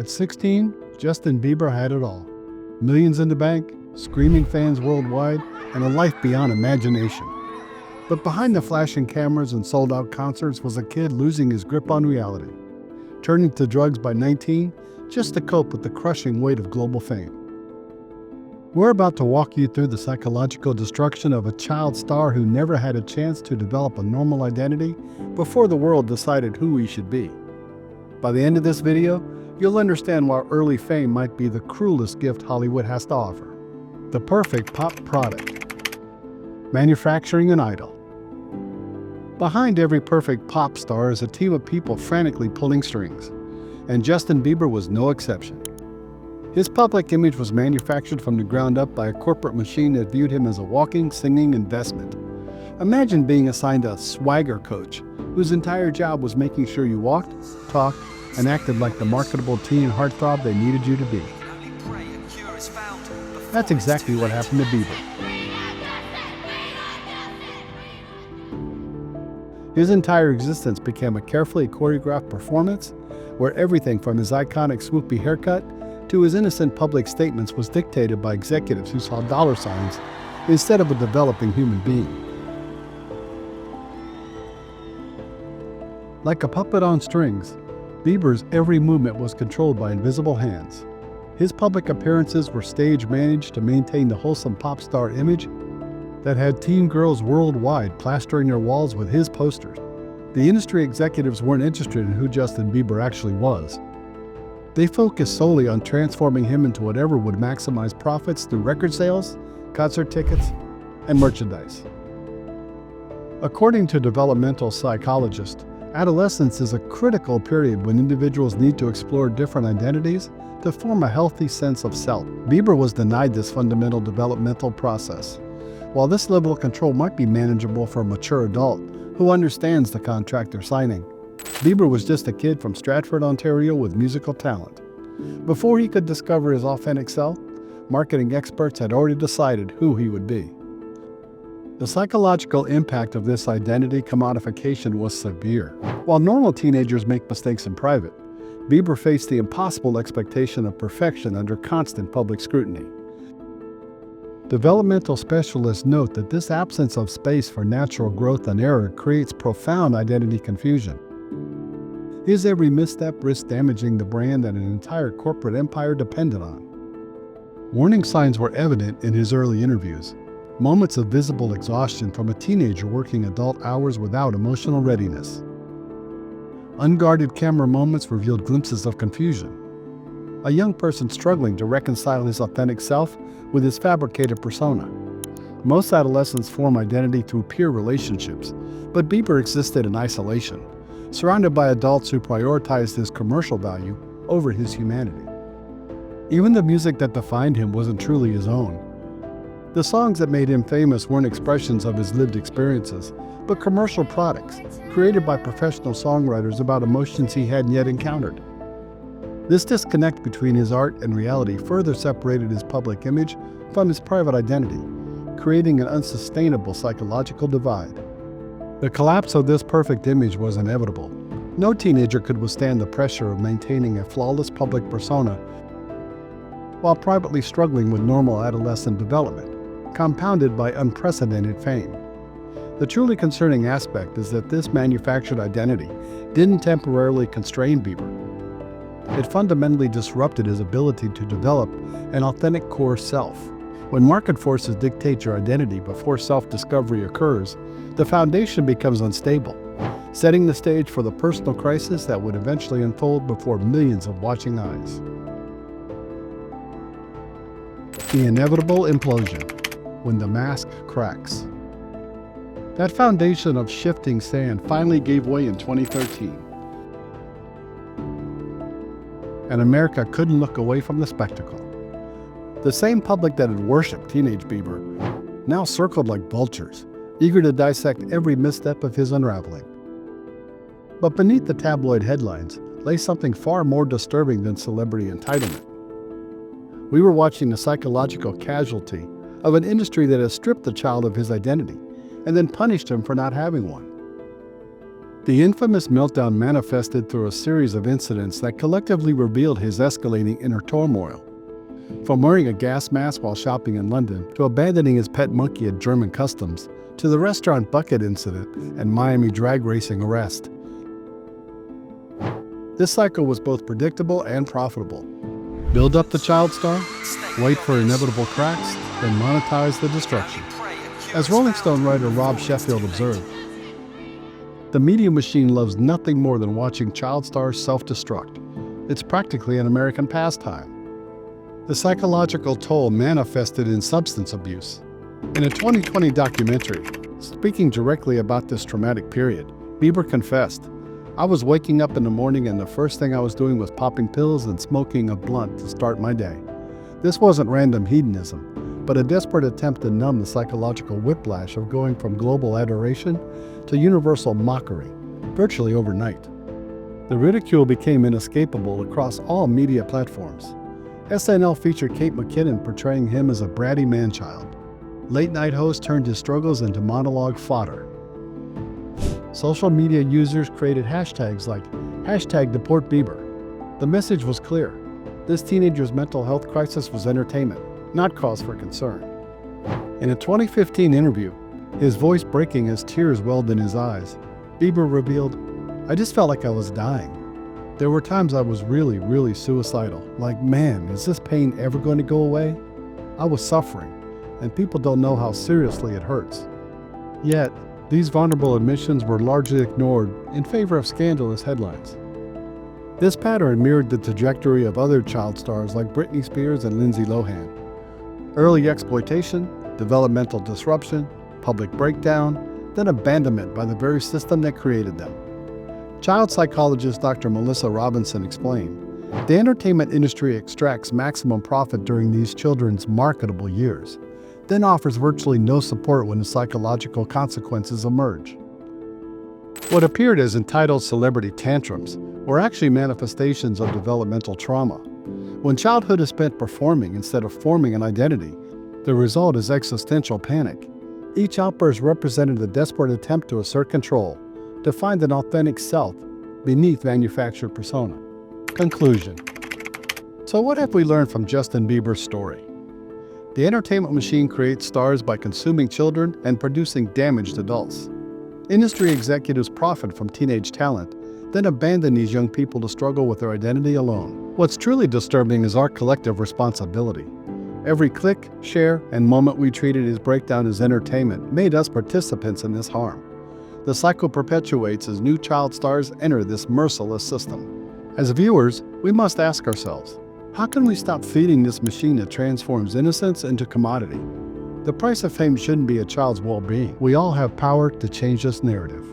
At 16, Justin Bieber had it all. Millions in the bank, screaming fans worldwide, and a life beyond imagination. But behind the flashing cameras and sold-out concerts was a kid losing his grip on reality, turning to drugs by 19 just to cope with the crushing weight of global fame. We're about to walk you through the psychological destruction of a child star who never had a chance to develop a normal identity before the world decided who he should be. By the end of this video, you'll understand why early fame might be the cruelest gift Hollywood has to offer. The perfect pop product. Manufacturing an idol. Behind every perfect pop star is a team of people frantically pulling strings, and Justin Bieber was no exception. His public image was manufactured from the ground up by a corporate machine that viewed him as a walking, singing investment. Imagine being assigned a swagger coach, whose entire job was making sure you walked, talked, and acted like the marketable teen heartthrob they needed you to be. That's exactly what happened to Bieber. His entire existence became a carefully choreographed performance where everything from his iconic swoopy haircut to his innocent public statements was dictated by executives who saw dollar signs instead of a developing human being. Like a puppet on strings, Bieber's every movement was controlled by invisible hands. His public appearances were stage-managed to maintain the wholesome pop star image that had teen girls worldwide plastering their walls with his posters. The industry executives weren't interested in who Justin Bieber actually was. They focused solely on transforming him into whatever would maximize profits through record sales, concert tickets, and merchandise. According to developmental psychologists, adolescence is a critical period when individuals need to explore different identities to form a healthy sense of self. Bieber was denied this fundamental developmental process. While this level of control might be manageable for a mature adult who understands the contract they're signing, Bieber was just a kid from Stratford, Ontario with musical talent. Before he could discover his authentic self, marketing experts had already decided who he would be. The psychological impact of this identity commodification was severe. While normal teenagers make mistakes in private, Bieber faced the impossible expectation of perfection under constant public scrutiny. Developmental specialists note that this absence of space for natural growth and error creates profound identity confusion. His every misstep risked damaging the brand that an entire corporate empire depended on. Warning signs were evident in his early interviews. Moments of visible exhaustion from a teenager working adult hours without emotional readiness. Unguarded camera moments revealed glimpses of confusion. A young person struggling to reconcile his authentic self with his fabricated persona. Most adolescents form identity through peer relationships, but Bieber existed in isolation, surrounded by adults who prioritized his commercial value over his humanity. Even the music that defined him wasn't truly his own. The songs that made him famous weren't expressions of his lived experiences, but commercial products created by professional songwriters about emotions he hadn't yet encountered. This disconnect between his art and reality further separated his public image from his private identity, creating an unsustainable psychological divide. The collapse of this perfect image was inevitable. No teenager could withstand the pressure of maintaining a flawless public persona while privately struggling with normal adolescent development, compounded by unprecedented fame. The truly concerning aspect is that this manufactured identity didn't temporarily constrain Bieber. It fundamentally disrupted his ability to develop an authentic core self. When market forces dictate your identity before self-discovery occurs, the foundation becomes unstable, setting the stage for the personal crisis that would eventually unfold before millions of watching eyes. The inevitable implosion, when the mask cracks. That foundation of shifting sand finally gave way in 2013. And America couldn't look away from the spectacle. The same public that had worshipped teenage Bieber now circled like vultures, eager to dissect every misstep of his unraveling. But beneath the tabloid headlines lay something far more disturbing than celebrity entitlement. We were watching the psychological casualty of an industry that has stripped the child of his identity and then punished him for not having one. The infamous meltdown manifested through a series of incidents that collectively revealed his escalating inner turmoil. From wearing a gas mask while shopping in London, to abandoning his pet monkey at German customs, to the restaurant bucket incident and Miami drag racing arrest. This cycle was both predictable and profitable. Build up the child star, wait for inevitable cracks, then monetize the destruction. As Rolling Stone writer Rob Sheffield observed, the media machine loves nothing more than watching child stars self-destruct. It's practically an American pastime. The psychological toll manifested in substance abuse. In a 2020 documentary, speaking directly about this traumatic period, Bieber confessed, "I was waking up in the morning and the first thing I was doing was popping pills and smoking a blunt to start my day. This wasn't random hedonism, but a desperate attempt to numb the psychological whiplash of going from global adoration to universal mockery, virtually overnight." The ridicule became inescapable across all media platforms. SNL featured Kate McKinnon portraying him as a bratty man-child. Late-night host turned his struggles into monologue fodder. Social media users created hashtags like #DeportBieber. The message was clear. This teenager's mental health crisis was entertainment, not cause for concern. In a 2015 interview, his voice breaking as tears welled in his eyes, Bieber revealed, "I just felt like I was dying. There were times I was really suicidal. Like, man, is this pain ever going to go away? I was suffering, and people don't know how seriously it hurts." Yet, these vulnerable admissions were largely ignored in favor of scandalous headlines. This pattern mirrored the trajectory of other child stars like Britney Spears and Lindsay Lohan. Early exploitation, developmental disruption, public breakdown, then abandonment by the very system that created them. Child psychologist Dr. Melissa Robinson explained, "The entertainment industry extracts maximum profit during these children's marketable years, then offers virtually no support when the psychological consequences emerge." What appeared as entitled celebrity tantrums were actually manifestations of developmental trauma. When childhood is spent performing instead of forming an identity, the result is existential panic. Each outburst represented a desperate attempt to assert control, to find an authentic self beneath manufactured persona. Conclusion. So what have we learned from Justin Bieber's story? The entertainment machine creates stars by consuming children and producing damaged adults. Industry executives profit from teenage talent, then abandon these young people to struggle with their identity alone. What's truly disturbing is our collective responsibility. Every click, share, and moment we treated his breakdown as entertainment made us participants in this harm. The cycle perpetuates as new child stars enter this merciless system. As viewers, we must ask ourselves, how can we stop feeding this machine that transforms innocence into commodity? The price of fame shouldn't be a child's well-being. We all have power to change this narrative.